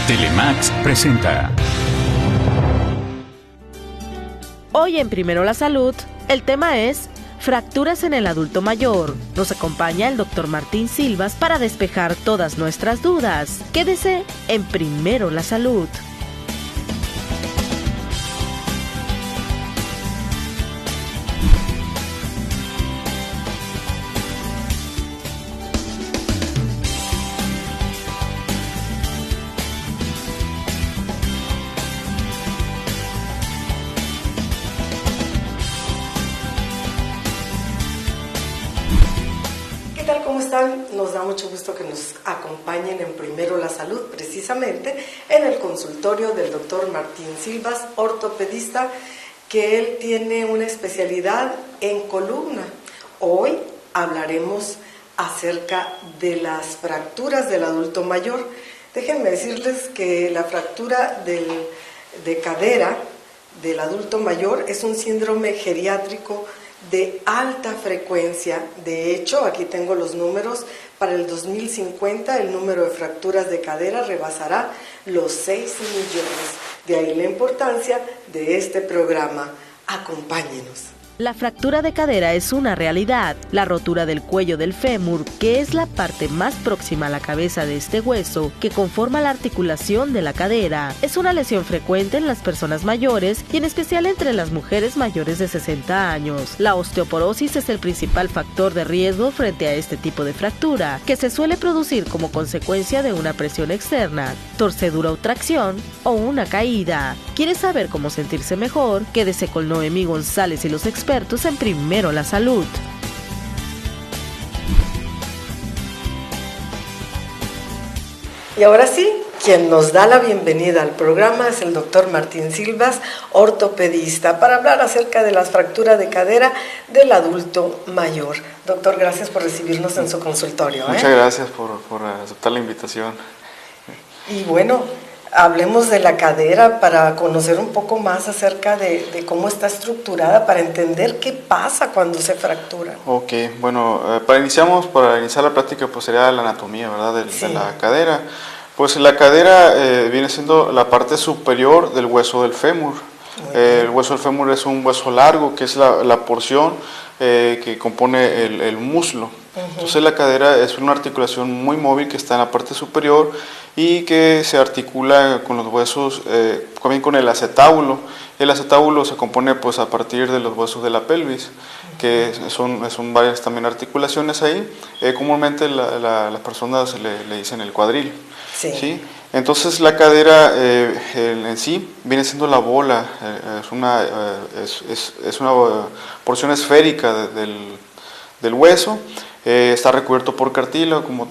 Telemax presenta. Hoy en Primero la Salud, el tema es fracturas en el adulto mayor. Nos acompaña el Dr. Martín Silvas para despejar todas nuestras dudas. Quédese en Primero la Salud. ¿Cómo están? Nos da mucho gusto que nos acompañen en Primero la Salud, precisamente en el consultorio del doctor Martín Silvas, ortopedista, que él tiene una especialidad en columna. Hoy hablaremos acerca de las fracturas del adulto mayor. Déjenme decirles que la fractura de cadera del adulto mayor es un síndrome geriátrico de alta frecuencia. De hecho, aquí tengo los números. Para el 2050 el número de fracturas de cadera rebasará los 6 millones. De ahí la importancia de este programa. Acompáñenos. La fractura de cadera es una realidad. La rotura del cuello del fémur, que es la parte más próxima a la cabeza de este hueso que conforma la articulación de la cadera, es una lesión frecuente en las personas mayores y en especial entre las mujeres mayores de 60 años. La osteoporosis es el principal factor de riesgo frente a este tipo de fractura, que se suele producir como consecuencia de una presión externa, torcedura o tracción o una caída. ¿Quieres saber cómo sentirse mejor? Quédese con Noemí González y los expertos en Primero la Salud. Y ahora sí, quien nos da la bienvenida al programa es el doctor Martín Silvas, ortopedista, para hablar acerca de las fracturas de cadera del adulto mayor. Doctor, gracias por recibirnos en su consultorio. Muchas gracias por aceptar la invitación. Y bueno, hablemos de la cadera para conocer un poco más acerca de cómo está estructurada, para entender qué pasa cuando se fractura. Ok, bueno, para iniciar la plática, pues sería la anatomía, ¿verdad? De la cadera. Pues la cadera viene siendo la parte superior del hueso del fémur. El hueso del fémur es un hueso largo, que es la porción que compone el muslo. Entonces la cadera es una articulación muy móvil que está en la parte superior y que se articula con los huesos, también con el acetábulo. El acetábulo se compone pues a partir de los huesos de la pelvis, que son varias también articulaciones ahí. Comúnmente las personas le dicen el cuadril. ¿Sí? Entonces la cadera en sí viene siendo la bola, es una porción esférica del hueso. Está recubierto por cartílago como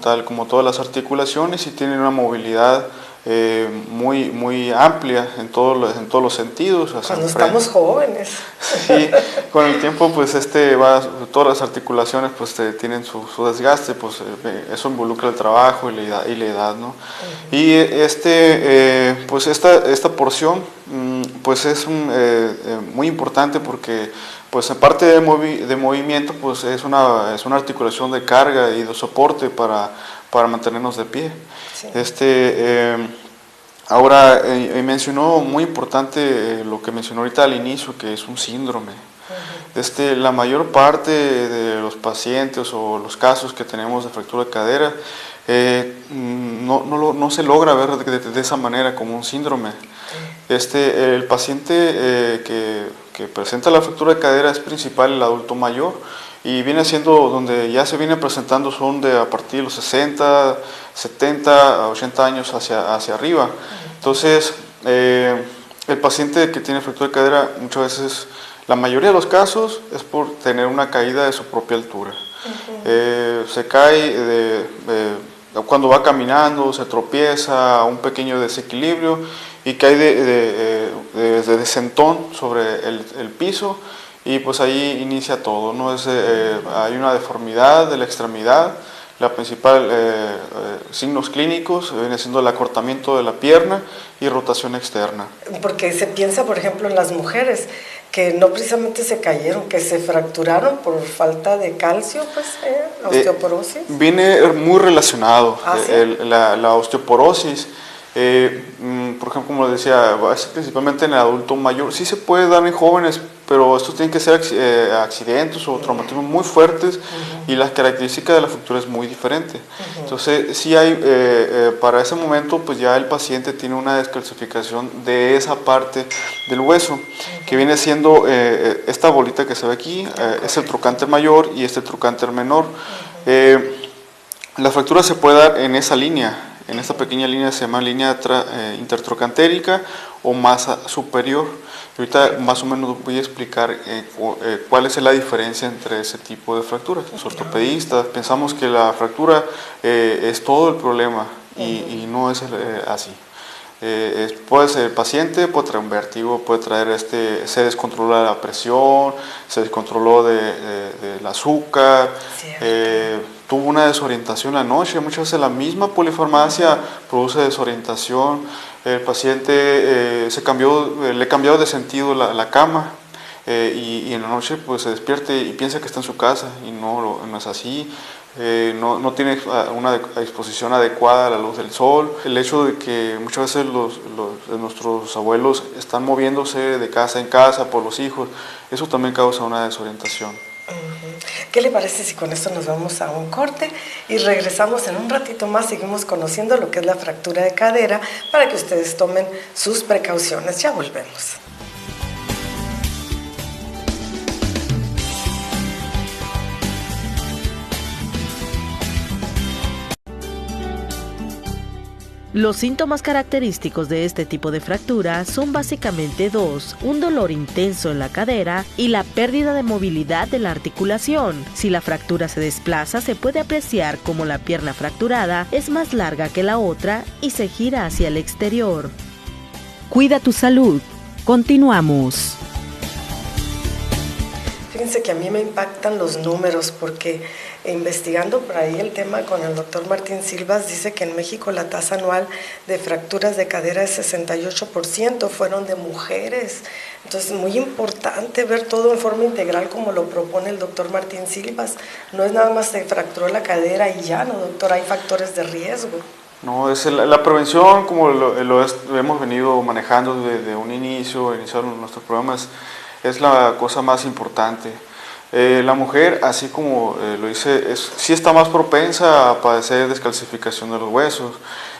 todas las articulaciones, y tiene una movilidad muy amplia en todos los sentidos. Cuando estamos jóvenes. Sí, con el tiempo pues todas las articulaciones pues tienen su desgaste, pues eso involucra el trabajo y la edad, ¿no? Y pues esta porción pues es muy importante porque pues aparte de movimiento pues es una articulación de carga y de soporte para mantenernos de pie. Sí. Ahora mencionó muy importante lo que mencionó ahorita al inicio, que es un síndrome. La mayor parte de los pacientes o los casos que tenemos de fractura de cadera no se logra ver de esa manera como un síndrome. El paciente que presenta la fractura de cadera es principal el adulto mayor, y viene siendo donde ya se viene presentando son de a partir de los 60, 70, 80 años hacia arriba. Entonces, el paciente que tiene fractura de cadera muchas veces, la mayoría de los casos es por tener una caída de su propia altura. Se cae cuando va caminando, se tropieza, un pequeño desequilibrio y cae de sentón sobre el piso, y pues ahí inicia todo, ¿no? Hay una deformidad de la extremidad. La principal signos clínicos viene siendo el acortamiento de la pierna y rotación externa. Porque se piensa, por ejemplo, en las mujeres que no precisamente se cayeron, que se fracturaron por falta de calcio, pues, la osteoporosis. Viene muy relacionado. ¿Sí? La osteoporosis Por ejemplo, como les decía, es principalmente en el adulto mayor. Sí se puede dar en jóvenes, pero estos tienen que ser accidentes o traumatismos muy fuertes y las características de la fractura es muy diferente. Entonces, sí hay, para ese momento, pues ya el paciente tiene una descalcificación de esa parte del hueso, que viene siendo esta bolita que se ve aquí, es el trocánter mayor y este trocánter menor. La fractura se puede dar en esa línea. En esta pequeña línea se llama línea intertrocantérica o masa superior. Y ahorita más o menos voy a explicar cuál es la diferencia entre ese tipo de fracturas. Los ortopedistas pensamos que la fractura es todo el problema y no es así. Puede ser el paciente, puede traer un vértigo, puede traer se descontrola la presión, se descontroló del azúcar, tuvo una desorientación la noche. Muchas veces la misma polifarmacia produce desorientación. El paciente le cambió de sentido la cama y en la noche pues se despierte y piensa que está en su casa y no es así. No tiene una exposición adecuada a la luz del sol. El hecho de que muchas veces nuestros abuelos están moviéndose de casa en casa por los hijos, eso también causa una desorientación. ¿Qué le parece si con esto nos vamos a un corte y regresamos en un ratito más? Seguimos conociendo lo que es la fractura de cadera para que ustedes tomen sus precauciones. Ya volvemos. Los síntomas característicos de este tipo de fractura son básicamente dos: un dolor intenso en la cadera y la pérdida de movilidad de la articulación. Si la fractura se desplaza, se puede apreciar como la pierna fracturada es más larga que la otra y se gira hacia el exterior. Cuida tu salud. Continuamos. Fíjense que a mí me impactan los números porque investigando por ahí el tema con el doctor Martín Silvas, dice que en México la tasa anual de fracturas de cadera es 68%, fueron de mujeres. Entonces, muy importante ver todo en forma integral como lo propone el doctor Martín Silvas. No es nada más se fracturó la cadera y ya, ¿no, doctor? Hay factores de riesgo. No, es la prevención, como lo hemos venido manejando desde un iniciaron nuestros programas, es la cosa más importante. La mujer, así como lo dice, sí está más propensa a padecer descalcificación de los huesos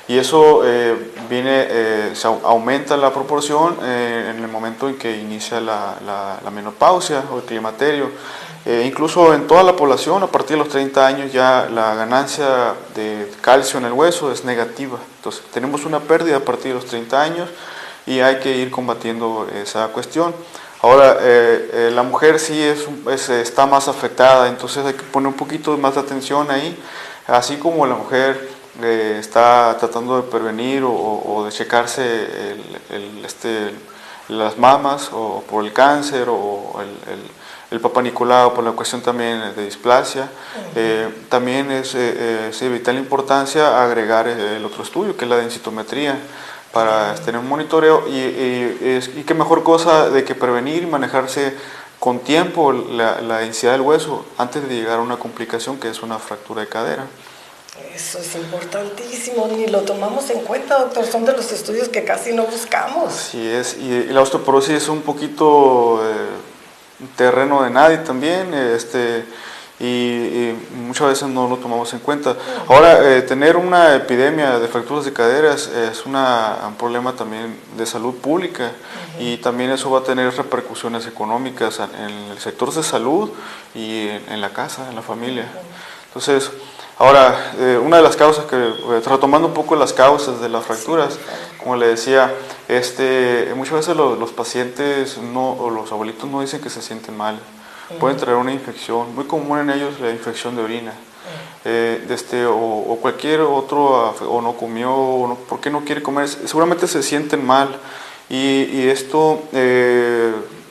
y eso aumenta la proporción en el momento en que inicia la menopausia o el climaterio. Incluso en toda la población, a partir de los 30 años ya la ganancia de calcio en el hueso es negativa. Entonces tenemos una pérdida a partir de los 30 años y hay que ir combatiendo esa cuestión. Ahora, la mujer sí está más afectada, entonces hay que poner un poquito más de atención ahí, así como la mujer está tratando de prevenir o de checarse las mamas o por el cáncer o el Papá Nicolau por la cuestión también de displasia. También es de vital importancia agregar el otro estudio que es la densitometría, para tener un monitoreo y qué mejor cosa de que prevenir y manejarse con tiempo la densidad del hueso antes de llegar a una complicación que es una fractura de cadera. Eso es importantísimo, ni lo tomamos en cuenta, doctor, son de los estudios que casi no buscamos. Así es, y la osteoporosis es un poquito terreno de nadie también, y muchas veces no lo tomamos en cuenta. Ahora, tener una epidemia de fracturas de caderas es un problema también de salud pública y también eso va a tener repercusiones económicas en el sector de salud y en la casa, en la familia. Entonces, ahora, una de las causas retomando un poco las causas de las fracturas, como le decía, muchas veces los pacientes o los abuelitos no dicen que se sienten mal. Pueden traer una infección, muy común en ellos la infección de orina, o cualquier otro, o no comió, o no, ¿por qué no quiere comer? Seguramente se sienten mal y esto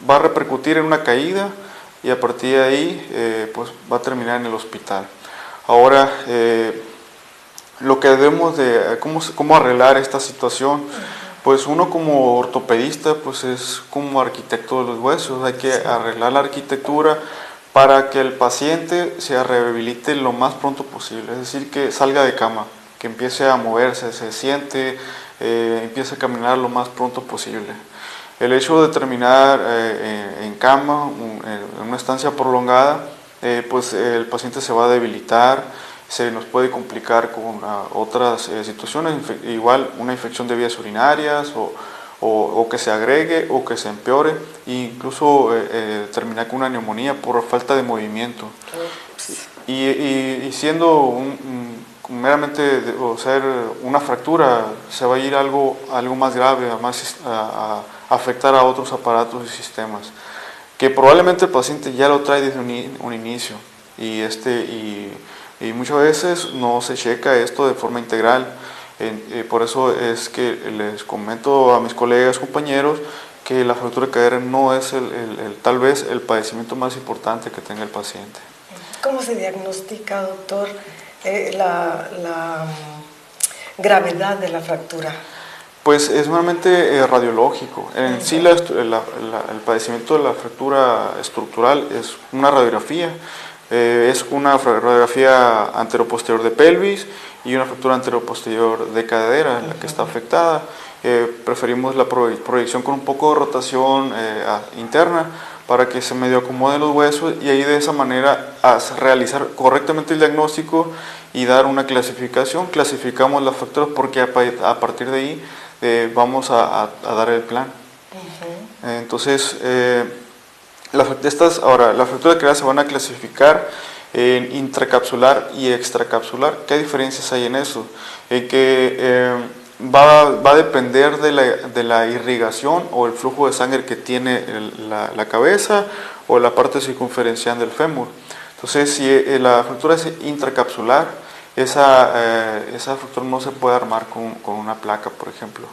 va a repercutir en una caída y a partir de ahí pues va a terminar en el hospital. Ahora, lo que debemos cómo arreglar esta situación, pues uno como ortopedista pues es como arquitecto de los huesos, hay que arreglar la arquitectura para que el paciente se rehabilite lo más pronto posible, es decir, que salga de cama que empiece a moverse, se siente, empiece a caminar lo más pronto posible. El hecho de terminar en cama, en una estancia prolongada, pues el paciente se va a debilitar, se nos puede complicar con otras situaciones, igual una infección de vías urinarias o que se agregue o que se empeore, e incluso terminar con una neumonía por falta de movimiento. Y siendo meramente o ser una fractura, se va a ir algo más grave, a afectar a otros aparatos y sistemas, que probablemente el paciente ya lo trae desde un inicio, y muchas veces no se checa esto de forma integral. Por eso es que les comento a mis colegas, compañeros, que la fractura de cadera no es tal vez el padecimiento más importante que tenga el paciente. ¿Cómo se diagnostica, doctor, la gravedad de la fractura? Pues es meramente radiológico. En sí el padecimiento de la fractura estructural es una radiografía. Es una radiografía anteroposterior de pelvis y una fractura anteroposterior de cadera en la que está afectada. Preferimos la proyección con un poco de rotación interna para que se medio acomoden los huesos, y ahí de esa manera realizar correctamente el diagnóstico y dar una clasificación. Clasificamos las fracturas porque a partir de ahí vamos a dar el plan. Entonces, la fractura de cadera se van a clasificar en intracapsular y extracapsular. ¿Qué diferencias hay en eso? En que va a depender de la irrigación o el flujo de sangre que tiene la cabeza o la parte circunferencial del fémur. Entonces, si la fractura es intracapsular, esa fractura no se puede armar con una placa, por ejemplo.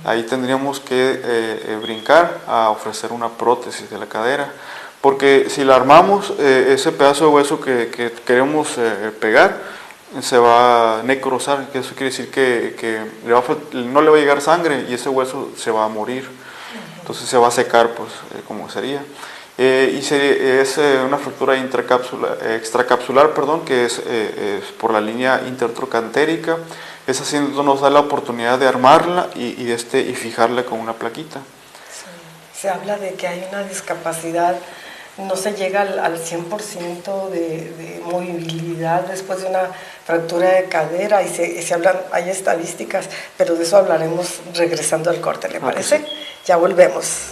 Ahí tendríamos que brincar a ofrecer una prótesis de la cadera, porque si la armamos, ese pedazo de hueso que queremos pegar se va a necrosar, que eso quiere decir que no le va a llegar sangre y ese hueso se va a morir. Entonces se va a secar, pues, como sería. Es una fractura extracapsular, que es por la línea intertrocantérica. Esa sí nos da la oportunidad de armarla y fijarla con una plaquita. Sí. Se habla de que hay una discapacidad, no se llega al 100% de movilidad después de una fractura de cadera, y se hablan, hay estadísticas, pero de eso hablaremos regresando al corte, ¿le parece? Sí. Ya volvemos.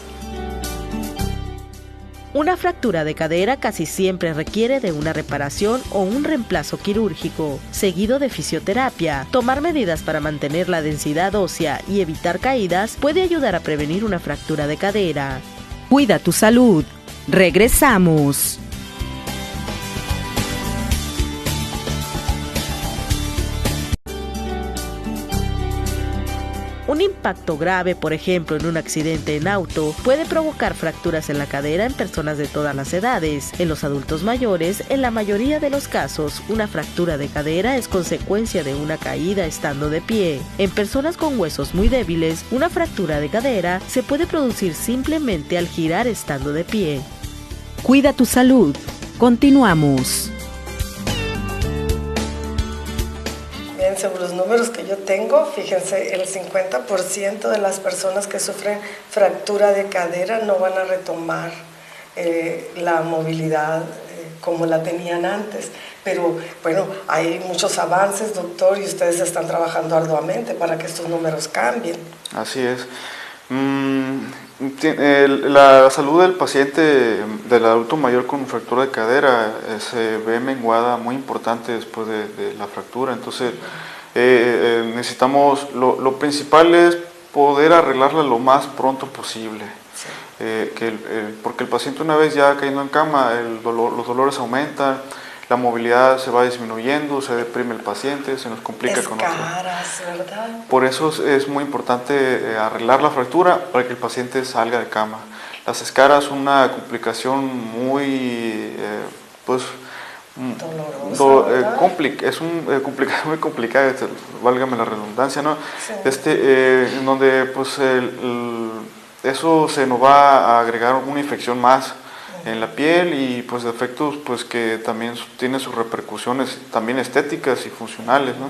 Una fractura de cadera casi siempre requiere de una reparación o un reemplazo quirúrgico, seguido de fisioterapia. Tomar medidas para mantener la densidad ósea y evitar caídas puede ayudar a prevenir una fractura de cadera. Cuida tu salud. Regresamos. Un impacto grave, por ejemplo, en un accidente en auto, puede provocar fracturas en la cadera en personas de todas las edades. En los adultos mayores, en la mayoría de los casos, una fractura de cadera es consecuencia de una caída estando de pie. En personas con huesos muy débiles, una fractura de cadera se puede producir simplemente al girar estando de pie. Cuida tu salud. Continuamos. Bien, sobre los números que yo tengo, fíjense, el 50% de las personas que sufren fractura de cadera no van a retomar la movilidad como la tenían antes. Pero bueno, hay muchos avances, doctor, y ustedes están trabajando arduamente para que estos números cambien. Así es. La salud del paciente, del adulto mayor con fractura de cadera, se ve menguada muy importante después de la fractura. Entonces necesitamos, lo principal es poder arreglarla lo más pronto posible. Sí. Porque el paciente, una vez ya cayendo en cama, los dolores aumentan, la movilidad se va disminuyendo, se deprime el paciente, se nos complica con otro. ¿Verdad? Por eso es muy importante arreglar la fractura para que el paciente salga de cama. Las escaras son una complicación muy es una complicación muy complicada, válgame la redundancia, ¿no? Sí. En donde pues eso se nos va a agregar una infección más en la piel, y pues efectos pues que también tienen sus repercusiones también estéticas y funcionales, ¿no?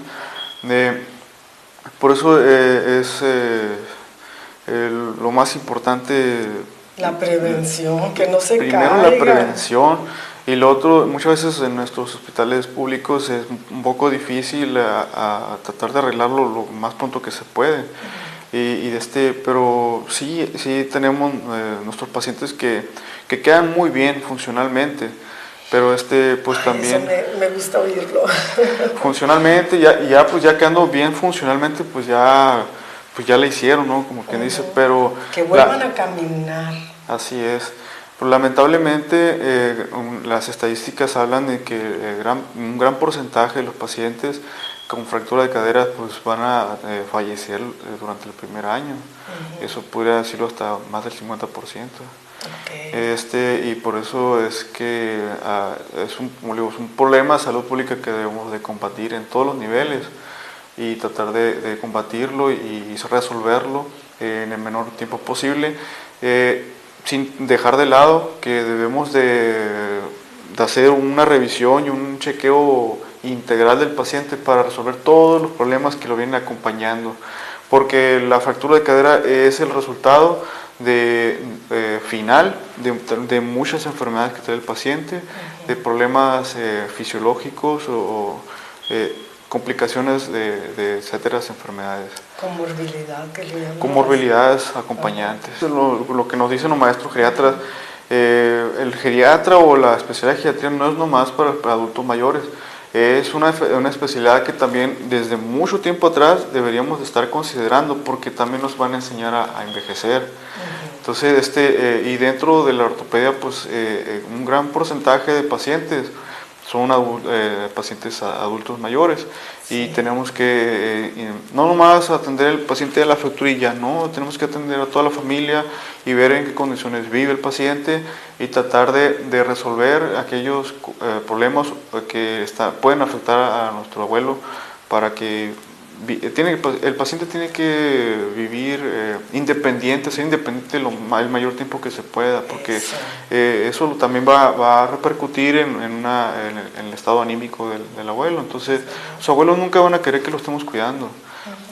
Por eso es lo más importante. La prevención, que no se primero caiga. La prevención, y lo otro, muchas veces en nuestros hospitales públicos es un poco difícil a tratar de arreglarlo lo más pronto que se puede. Pero sí tenemos nuestros pacientes que quedan muy bien funcionalmente, pero pues también eso me gusta oírlo. funcionalmente ya quedando bien funcionalmente, pues ya le hicieron, ¿no? Como quien dice, pero que vuelvan a caminar. Así es. Pero lamentablemente las estadísticas hablan de que un gran porcentaje de los pacientes con fractura de cadera pues van a fallecer durante el primer año. Eso podría decirlo hasta más del 50%. Okay. Y por eso es que es un problema de salud pública que debemos de combatir en todos los niveles y tratar de combatirlo y resolverlo en el menor tiempo posible, sin dejar de lado que debemos de hacer una revisión y un chequeo integral del paciente para resolver todos los problemas que lo vienen acompañando, porque la fractura de cadera es el resultado final de muchas enfermedades que tiene el paciente, de problemas fisiológicos o complicaciones de etcéteras enfermedades. Comorbilidad, que le llamamos. Comorbilidades acompañantes. Lo que nos dicen los maestros geriatras, el geriatra o la especialidad de geriatría no es nomás para adultos mayores, es una especialidad que también desde mucho tiempo atrás deberíamos de estar considerando, porque también nos van a enseñar a envejecer. Entonces, y dentro de la ortopedia, pues un gran porcentaje de pacientes son pacientes adultos mayores, y tenemos que no nomás atender al paciente de la fracturilla, no, tenemos que atender a toda la familia y ver en qué condiciones vive el paciente y tratar de resolver aquellos problemas que pueden afectar a nuestro abuelo, para que el paciente tiene que vivir independiente, ser independiente el mayor tiempo que se pueda, porque eso también va a repercutir en el estado anímico del abuelo. Entonces, sus abuelos nunca van a querer que lo estemos cuidando,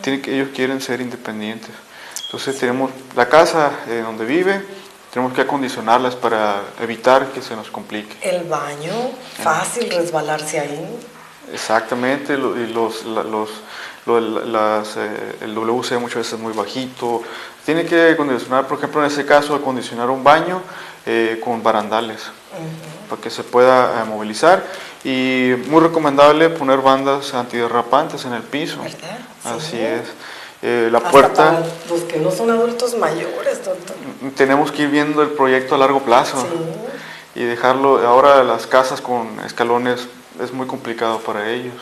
ellos quieren ser independientes. Entonces, tenemos la casa donde vive, tenemos que acondicionarlas para evitar que se nos complique. El baño, fácil resbalarse ahí. Exactamente, el WC muchas veces es muy bajito. Tiene que acondicionar, por ejemplo, en ese caso, acondicionar un baño con barandales para que se pueda movilizar, y muy recomendable poner bandas antiderrapantes en el piso. ¿Verdad? Así Sí. es. La hasta puerta. Para los que no son adultos mayores, doctor. Tenemos que ir viendo el proyecto a largo plazo. Sí. Y dejarlo. Ahora las casas con escalones es muy complicado para ellos.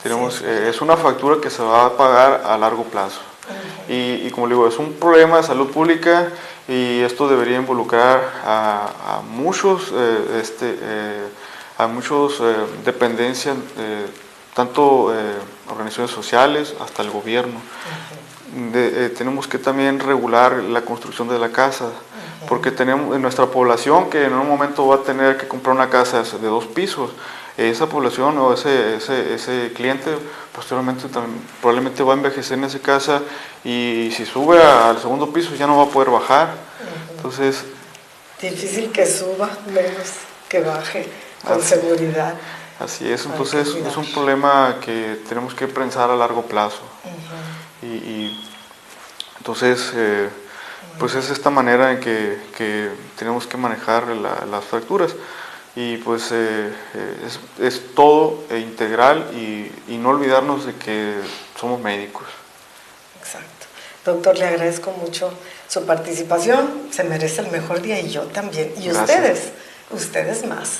Es una factura que se va a pagar a largo plazo. Y como le digo, es un problema de salud pública, y esto debería involucrar a muchos dependencias, tanto organizaciones sociales hasta el gobierno. Tenemos que también regular la construcción de la casa, porque tenemos en nuestra población que en un momento va a tener que comprar una casa de 2 pisos. Esa población o ese cliente posteriormente también probablemente va a envejecer en esa casa, y si sube al segundo piso ya no va a poder bajar. Entonces, difícil que suba, menos que baje con seguridad. Así es, entonces es un problema que tenemos que pensar a largo plazo. Entonces, pues es esta manera en que tenemos que manejar las fracturas. Y pues es todo integral, y no olvidarnos de que somos médicos. Exacto. Doctor, le agradezco mucho su participación, se merece el mejor día, y yo también. Y Gracias. ustedes más.